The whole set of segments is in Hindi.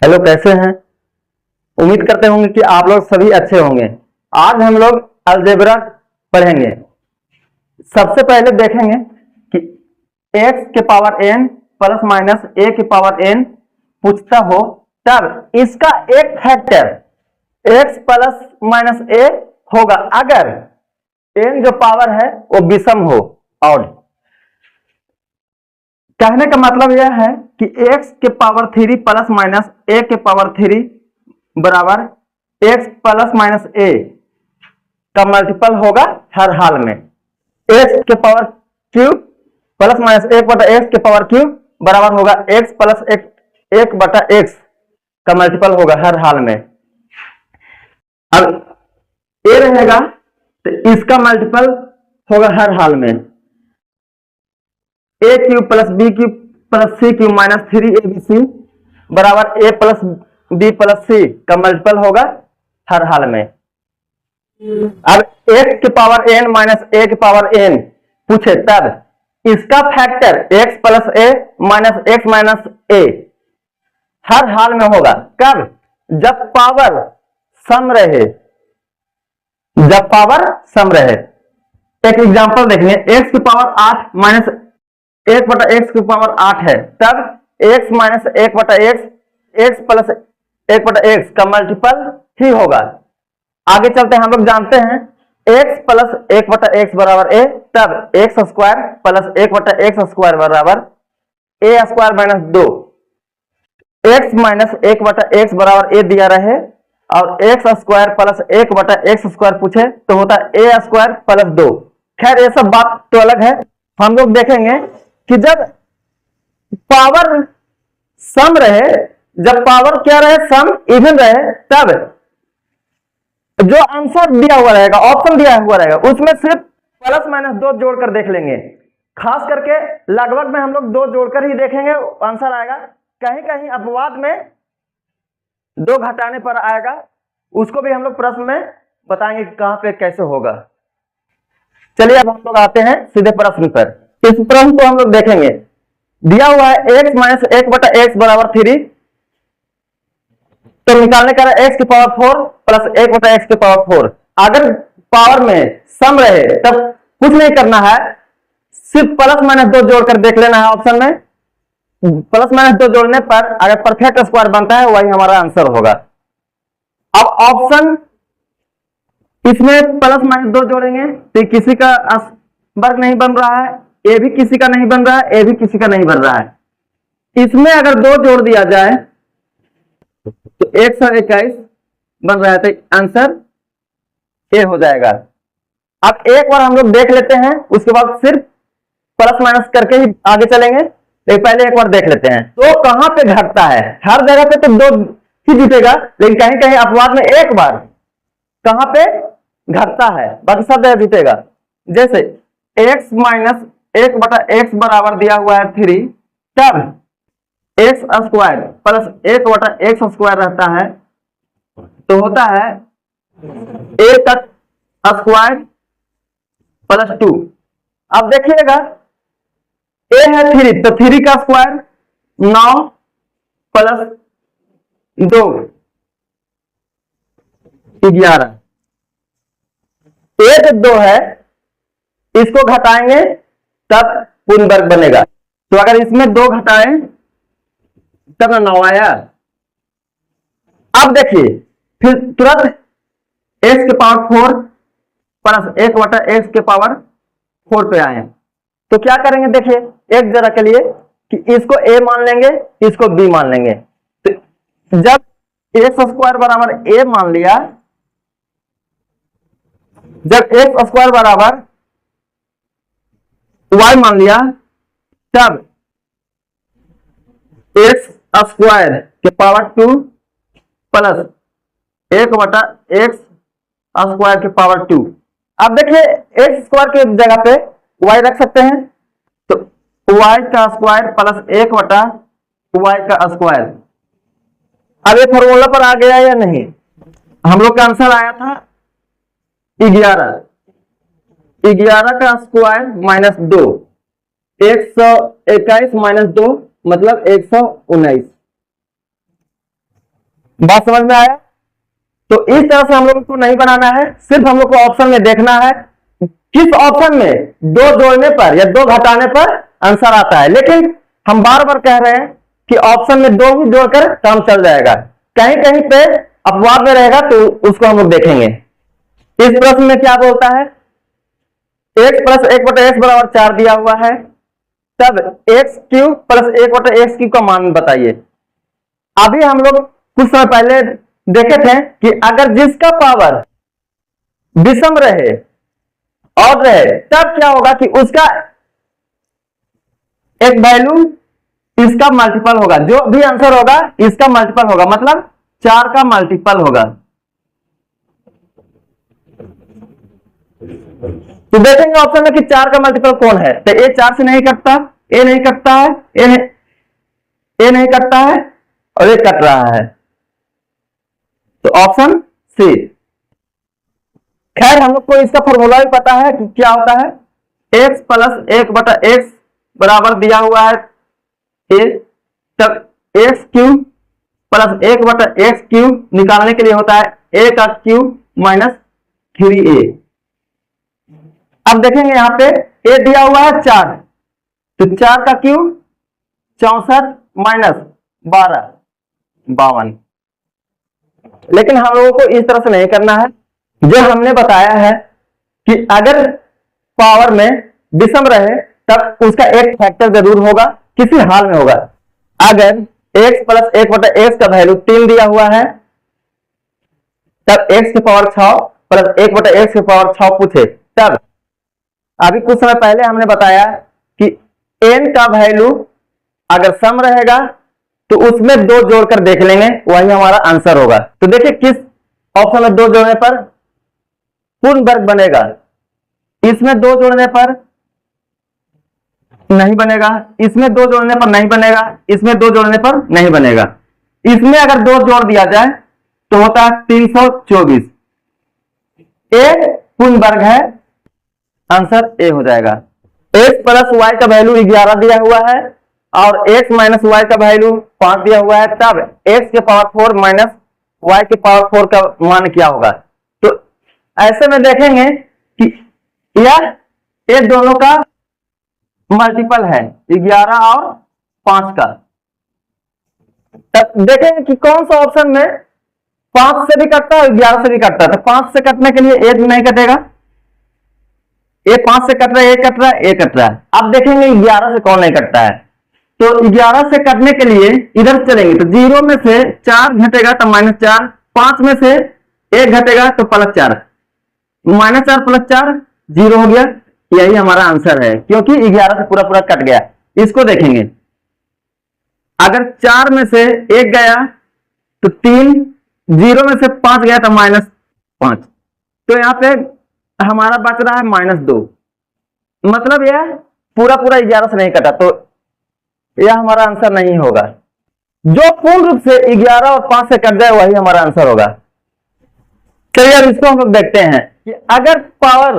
हेलो, कैसे हैं? उम्मीद करते होंगे कि आप लोग सभी अच्छे होंगे। आज हम लोग अलजेब्रा पढ़ेंगे। सबसे पहले देखेंगे कि x के power n plus minus a के पावर n पूछता हो तब इसका एक factor x plus minus a होगा अगर n जो पावर है वो विषम हो। और कहने का मतलब यह है कि x के पावर 3 प्लस माइनस a के पावर 3 बराबर x प्लस माइनस a का मल्टीपल होगा हर हाल में। x के पावर क्यूब प्लस माइनस 1 बटा x के पावर क्यूब बराबर होगा x प्लस 1 बटा x का मल्टीपल होगा हर हाल में। अब a रहेगा तो इसका मल्टीपल होगा हर हाल में। a cube plus b cube plus c cube minus 3abc बराबर a plus b plus c का मल्टीपल होगा हर हाल में। अब x के पावर n माइनस a के पावर n पूछे तब इसका factor x plus a minus x minus a हर हाल में होगा। कब? जब पावर सम रहे। जब पावर सम रहे। एक एग्जांपल देखेंगे, x की पावर 8 माइनस 1 बटा x की पावर 8 है तब x माइनस 1 बटा x प्लस 1 बटा x का मल्टीपल ही होगा। आगे चलते हैं, हम लोग जानते हैं x प्लस 1 बटा x बराबर a तब x स्क्वायर प्लस 1 बटा x स्क्वायर बराबर a square minus 2। x minus 1 बटा x बराबर a दिया रहे और x स्क्वायर प्लस 1 बटा x स्क्वायर पूछे तो होता है a स्क्वायर प्लस 2। खैर ये सब बात तो अलग है। हम लोग देखेंगे कि जब पावर सम रहे, जब पावर क्या रहे, सम इवन रहे, तब जो आंसर दिया हुआ रहेगा, ऑप्शन दिया हुआ रहेगा, उसमें सिर्फ प्लस माइनस 2 जोड़कर देख लेंगे। खास करके लगभग में हम लोग 2 जोड़कर ही देखेंगे, आंसर आएगा। कहीं कहीं अपवाद में 2 घटाने पर आएगा, उसको भी हम लोग प्रश्न में बताएंगे कि कहां पे कैसे होगा। चलिए अब हम लोग आते हैं सीधे प्रश्न पर। इस प्रश्न को हम लोग देखेंगे। दिया हुआ है x माइनस 1 बटा x बराबर 3 तो निकालने का है x की पावर 4 प्लस 1 बटा x की पावर 4। अगर पावर में सम रहे तब कुछ नहीं करना है, सिर्फ प्लस माइनस 2 जोड़कर देख लेना है। ऑप्शन में प्लस माइनस 2 जोड़ने पर अगर परफेक्ट स्क्वायर बनता है वही हमारा आंसर होगा। अब ऑप्शन इसमें प्लस माइनस 2 जोड़ेंगे तो किसी का वर्ग नहीं बन रहा है, ए भी किसी का नहीं बन रहा है, ए भी किसी का नहीं बन रहा है। इसमें अगर 2 जोड़ दिया जाए तो 121 बन रहा है तो आंसर ए हो जाएगा। अब एक बार हम लोग देख लेते हैं, उसके बाद सिर्फ प्लस माइनस करके ही आगे चलेंगे। तो पहले एक बार देख लेते हैं। तो कहां पे घटता है? हर जगह पे तो 2 ही जुटेगा, लेकिन कहीं कहीं अपवाद में एक बार कहां पे घटता है, बाकी सब जगह जुटेगा। जैसे x माइनस 1 बटा x बराबर दिया हुआ है 3 तब x स्क्वायर प्लस 1 बटा x स्क्वायर रहता है तो होता है a तक स्क्वायर प्लस 2। अब देखिएगा a है 3 तो 3 का स्क्वायर 9 प्लस 2 11। 1 2 है, इसको घटाएंगे तब पूर्ण वर्ग बनेगा। तो अगर इसमें 2 घटाएं तब 9 आया। अब देखिए फिर तुरंत x के पावर 4 प्लस 1 बटा x के पावर 4 पे आए तो क्या करेंगे? देखिए एक जरा के लिए कि इसको a मान लेंगे, इसको b मान लेंगे। तो जब x स्क्वायर बराबर a मान लिया, जब x स्क्वायर बराबर y मान लिया तब x स्क्वायर के पावर 2 प्लस 1 बटा x स्क्वायर के पावर 2। अब देखिए x स्क्वायर के जगह पे y रख सकते हैं तो y का स्क्वायर प्लस 1 बटा y का स्क्वायर। अब ये फॉर्मूला पर आ गया या नहीं? हम लोग का आंसर आया था 11 का स्क्वायर माइनस 2 121 माइनस 2 मतलब 119। बात समझ में आया? तो इस तरह से हम लोग को नहीं बनाना है, सिर्फ हम लोग को ऑप्शन में देखना है किस ऑप्शन में दो जोड़ने पर या दो घटाने पर आंसर आता है। लेकिन हम बार बार कह रहे हैं कि ऑप्शन में दो ही जोड़कर काम चल जाएगा, कहीं कहीं पे अपवाद में रहेगा तो उसको हम लोग देखेंगे। इस प्रश्न में क्या बोलता है, x प्लस 1/x बराबर 4 दिया हुआ है, तब x cube plus 1/x cube का मान बताइए। अभी हम लोग कुछ समय पहले देखे थे कि अगर जिसका पावर विषम रहे और रहे तब क्या होगा कि उसका एक वैल्यू इसका मल्टीपल होगा, जो भी आंसर होगा इसका मल्टीपल होगा, मतलब 4 का मल्टीपल होगा। तो देखेंगे ऑप्शन में कि 4 का मल्टीपल कौन है, तो ए 4 से नहीं कटता, ए नहीं कटता है, ए नहीं कटता है और ये कट रहा है, तो ऑप्शन सी। खैर हम लोग को इसका फॉर्मूला भी पता है कि क्या होता है, x प्लस 1/x बराबर दिया हुआ है ए, तब x cube plus 1/x cube निकालने के लिए होता है a का क्यूब माइनस 3a। अब देखेंगे यहां पे a दिया हुआ है 4, तो 4 का क्यूब 64 माइनस 12 52। लेकिन हम लोगों को इस तरह से नहीं करना है, जो हमने बताया है कि अगर पावर में विषम रहे तब उसका एक फैक्टर जरूर होगा, किसी हाल में होगा। अगर x प्लस 1/x का वैल्यू 3 दिया हुआ है, तब x की पावर 6 प्लस 1/x की पावर 6 पूछे, तब अभी कुछ समय पहले हमने बताया कि n का वैल्यू अगर सम रहेगा तो उसमें दो जोड़कर देख लेंगे, वही हमारा आंसर होगा। तो देखिए किस ऑप्शन में दो जोड़ने पर पूर्ण वर्ग बनेगा, इसमें दो जोड़ने पर नहीं बनेगा, इसमें दो जोड़ने पर नहीं बनेगा, इसमें दो जोड़ने पर नहीं बनेगा। इसमें अगर दो जोड़ दिया जाए तो होता है 324, एक पूर्ण वर्ग है, आंसर ए हो जाएगा। x प्लस वाई का वैल्यू 11 दिया हुआ है और x माइनस वाई का वैल्यू 5 दिया हुआ है, तब x के पावर 4 माइनस वाई के पावर 4 का मान क्या होगा। तो ऐसे में देखेंगे कि ये दोनों का मल्टीपल है 11 और 5 का। तब देखेंगे कि कौन सा ऑप्शन में 5 से भी कटता है और 11 से भी कटता है। तो 5 से कटने के लिए एक भी नहीं कटेगा, ये 5 से कट रहा है, एक कट रहा है, एक कट रहा है। अब देखेंगे 11 से कौन नहीं कटता है, तो 11 से कटने के लिए इधर चलेंगे तो 0 में से 4 घटेगा तो -4, 5 में से 1 घटेगा तो +4, -4 + 4 0 हो गया। यही हमारा आंसर है, क्योंकि 11 से पूरा पूरा कट गया। इसको देखेंगे, अगर 4 में से 1 गया तो 3, 0 में से 5 गया तो -5, तो यहां पे हमारा बच रहा है -2, मतलब यह पूरा पूरा 11 से नहीं कटा, तो यह हमारा आंसर नहीं होगा। जो पूर्ण रूप से 11 और 5 से कट जाए वही हमारा आंसर होगा। चलिए अब इसको हम लोग देखते हैं कि अगर पावर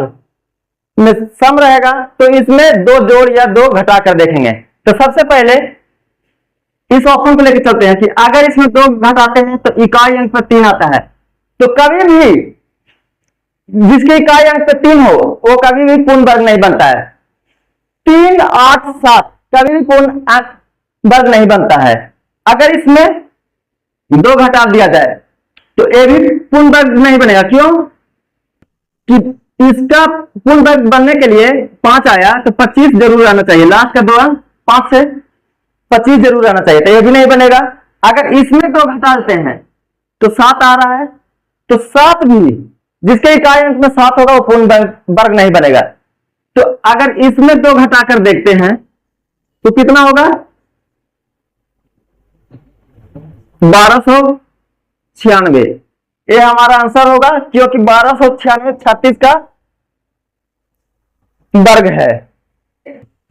में सम रहेगा तो इसमें दो जोड़ या दो घटा कर देखेंगे। तो सबसे पहले इस ऑप्शन को लेकर चलते हैं कि अगर इसमें दो घटाते हैं तो इकाई अंक पर 3 आता है, तो कभी भी जिसके इकाई अंक पे 3 हो वो कभी भी पूर्ण वर्ग नहीं बनता है। 3, 8, 7 कभी भी पूर्ण वर्ग नहीं बनता है। अगर इसमें दो घटा दिया जाए तो ये भी पूर्ण वर्ग नहीं बनेगा। क्यों कि इसका पूर्ण वर्ग बनने के लिए 5 आया तो 25 जरूर आना चाहिए, लास्ट का 2 अंक 5 से 25 जरूर आना चाहिए, तो ये भी नहीं बनेगा। अगर इसमें दो घटा देते हैं तो 7 आ रहा है, तो 7 भी जिसके इकाई अंक में 7 होगा वो पूर्ण वर्ग नहीं बनेगा। तो अगर इसमें दो घटाकर देखते हैं तो कितना होगा, 1296, ये हमारा आंसर होगा, क्योंकि 1296 36 का वर्ग है।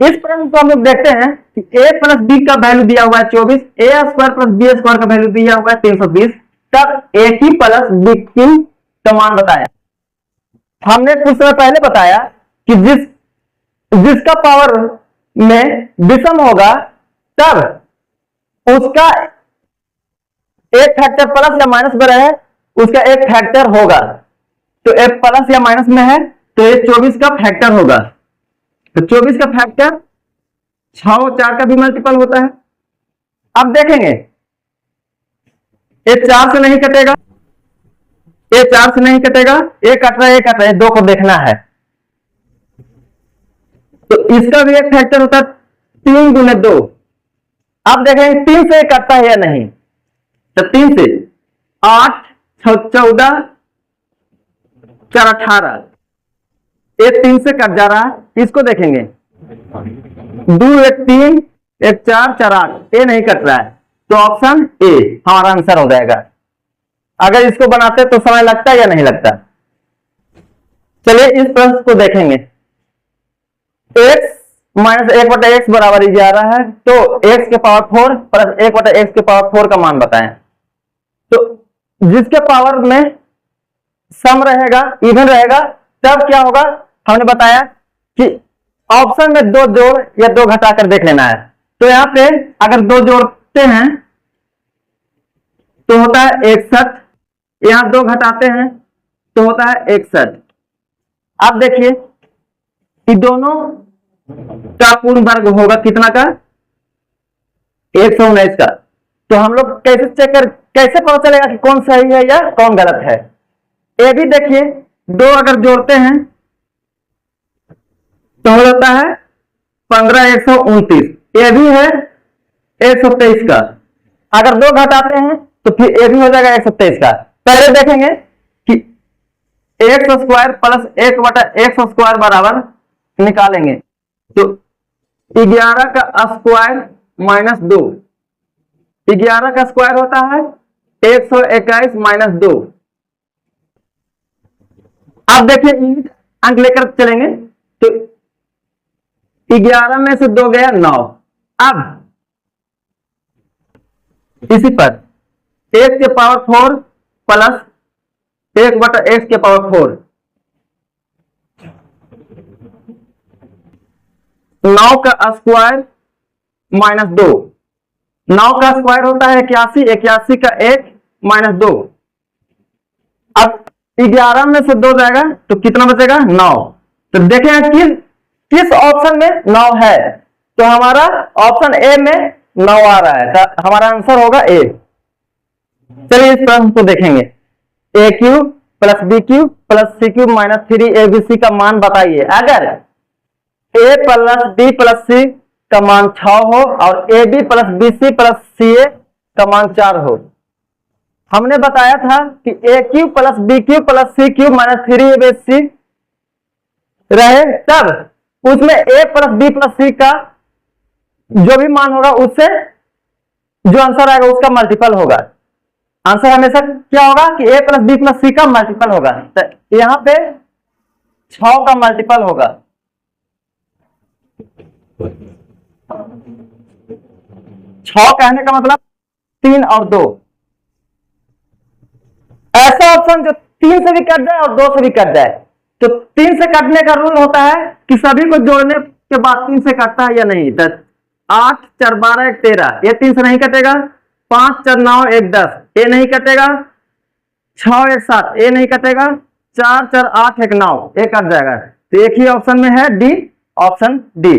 इस प्रश्न को हम लोग देखते हैं कि a प्लस b का वैल्यू दिया हुआ है 24, a² प्लस b² का वैल्यू दिया हुआ है 320, तब a की प्लस b की का मान बताया। हमने कुछ समय पहले बताया कि जिसका पावर में विषम होगा तब उसका एक फैक्टर प्लस या माइनस में रहे उसका एक फैक्टर होगा। तो ए प्लस या माइनस में है तो ये 24 का फैक्टर होगा। तो 24 का फैक्टर 6 और 4 का भी मल्टीपल होता है। अब देखेंगे ये 4 से नहीं कटेगा, ये 4 से नहीं कटेगा, ये कट रहा है, ये कट रहा है, 2 को देखना है। तो इसका भी एक फैक्टर होता है 3 गुने 2। अब देखेंगे 3 से कटता है या नहीं। तो 3 से 8 6 14 4 18, ये 3 से कट जा रहा है। इसको देखेंगे 2 1 3 1 4 4 8, ये नहीं कट रहा है। तो ऑप्शन ए हमारा आंसर हो जाएगा। अगर इसको बनाते तो समय लगता है या नहीं लगता। चलिए इस प्रश्न को देखेंगे। x माइनस 1/x बराबर 11 है, तो x के पावर 4 प्लस 1/x के पावर 4 का मान बताएं। तो जिसके पावर में सम रहेगा, इवन रहेगा, तब क्या होगा, हमने बताया कि ऑप्शन में 2 जोड़ या 2 घटाकर देख लेना है। तो यहां पे अगर 2 जोड़ते हैं तो होता है 61, यहां 2 घटाते हैं तो होता है 61। अब देखिए कि दोनों का पूर्ण वर्ग होगा कितना का, 119 का। तो हम लोग कैसे चेक कर, कैसे पता चलेगा कि कौन सही है या कौन गलत है। ये भी देखिए 2 अगर जोड़ते हैं तो हो जाता है 15 129, ये भी है 123 का। अगर 2 घटाते हैं तो फिर ये भी हो जाएगा 123 का। पहले देखेंगे कि x square plus 1/x square बराबर निकालेंगे। तो 11 का स्क्वायर माइनस 2, 11 का स्क्वायर होता है 121 माइनस 2। अब देखिए यूनिट अंक लेकर चलेंगे तो 11 में से 2 गया 9। अब इसी पर x के पावर 4 प्लस 1/x के पावर 4, 9 का स्क्वायर माइनस 2, 9 का स्क्वायर होता है 81, 81 का 1 माइनस 2। अब 11 में से 2 जाएगा तो कितना बचेगा 9। तो देखें किस ऑप्शन में 9 है। तो हमारा ऑप्शन ए में 9 आ रहा है, तो हमारा आंसर होगा ए। चलिए इस प्रश्न को देखेंगे। A cube plus b cube plus c cube minus 3abc का मान बताइए। अगर a plus b plus c का मान 6 हो और a b plus b c plus c a का मान 4 हो। हमने बताया था कि a cube plus b cube plus c cube minus 3abc रहे, तब उसमें a plus b plus c का जो भी मान होगा उससे जो आंसर आएगा उसका मल्टीपल होगा। आंसर हमेशा क्या होगा कि a plus b plus c का मल्टीपल होगा। तो यहां पे 6 का मल्टीपल होगा। 6 कहने का मतलब 3 और 2। ऐसा ऑप्शन जो 3 से भी कट जाए और 2 से भी कट जाए। तो 3 से कटने का रूल होता है कि सभी को जोड़ने के बाद 3 से कटता है या नहीं। 8 4 12 1 13, ये 3 से नहीं कटेगा। 5 4 9 1 10, ये नहीं कटेगा। 6 1 7, ये नहीं कटेगा। 4 4 8 1 9, ये कट जाएगा। तो एक ही ऑप्शन में है डी, ऑप्शन डी।